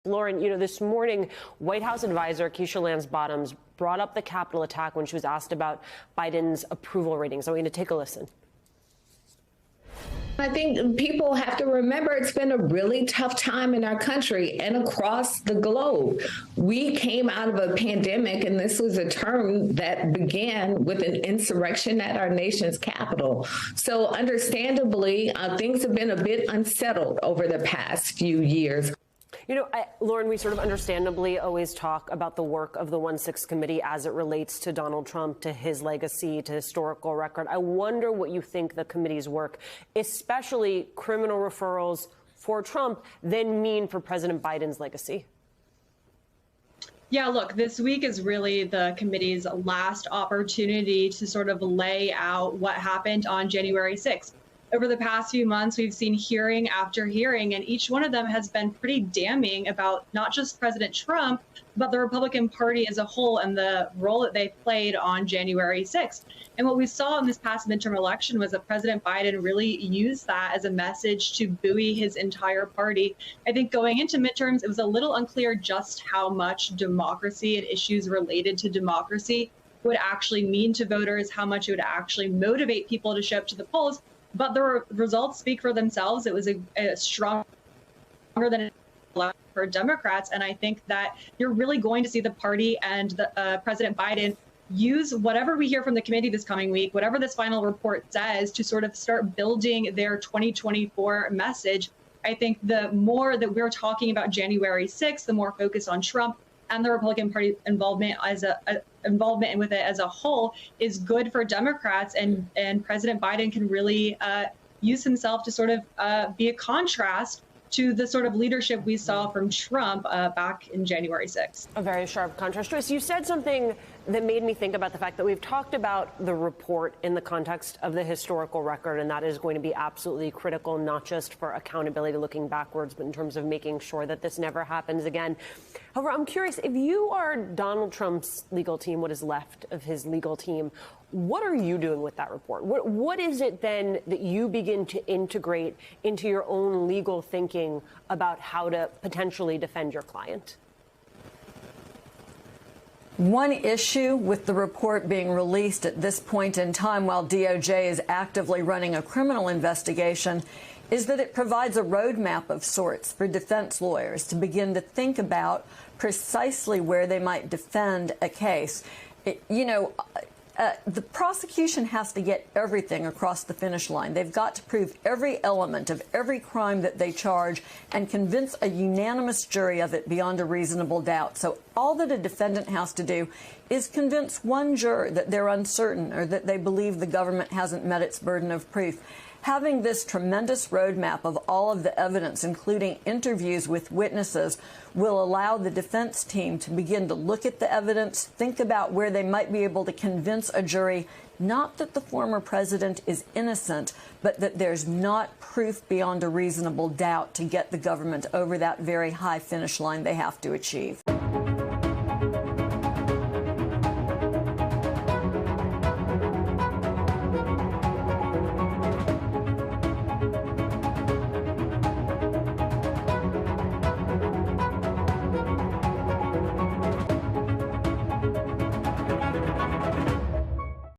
Lauren, this morning, White House advisor Keisha Lance Bottoms brought up the Capitol attack when she was asked about Biden's approval ratings. So we're going to take a listen. I think people have to remember it's been a really tough time in our country and across the globe. We came out of a pandemic, and this was a term that began with an insurrection at our nation's capital. So understandably, things have been a bit unsettled over the past few years. Lauren, we sort of understandably always talk about the work of the 1-6 committee as it relates to Donald Trump, to his legacy, to historical record. I wonder what you think the committee's work, especially criminal referrals for Trump, then mean for President Biden's legacy. Yeah, look, this week is really the committee's last opportunity to sort of lay out what happened on January 6th. Over the past few months, we've seen hearing after hearing, and each one of them has been pretty damning about not just President Trump, but the Republican Party as a whole and the role that they played on January 6th. And what we saw in this past midterm election was that President Biden really used that as a message to buoy his entire party. I think going into midterms, it was a little unclear just how much democracy and issues related to democracy would actually mean to voters, how much it would actually motivate people to show up to the polls. But the results speak for themselves. It was a stronger than for Democrats. And I think that you're really going to see the party and President Biden use whatever we hear from the committee this coming week, whatever this final report says, to sort of start building their 2024 message. I think the more that we're talking about January 6th, the more focus on Trump and the Republican Party involvement with it as a whole is good for Democrats, and President Biden can really use himself to sort of be a contrast to the sort of leadership we saw from Trump back in January 6th. A very sharp contrast. Joyce, you said something that made me think about the fact that we've talked about the report in the context of the historical record, and that is going to be absolutely critical, not just for accountability looking backwards, but in terms of making sure that this never happens again. However, I'm curious, if you are Donald Trump's legal team, what is left of his legal team, what are you doing with that report? What is it then that you begin to integrate into your own legal thinking about how to potentially defend your client? One issue with the report being released at this point in time, while DOJ is actively running a criminal investigation, is that it provides a roadmap of sorts for defense lawyers to begin to think about precisely where they might defend a case. The prosecution has to get everything across the finish line. They've got to prove every element of every crime that they charge and convince a unanimous jury of it beyond a reasonable doubt. So all that a defendant has to do is convince one juror that they're uncertain or that they believe the government hasn't met its burden of proof. Having this tremendous roadmap of all of the evidence, including interviews with witnesses, will allow the defense team to begin to look at the evidence, think about where they might be able to convince a jury, not that the former president is innocent, but that there's not proof beyond a reasonable doubt to get the government over that very high finish line they have to achieve.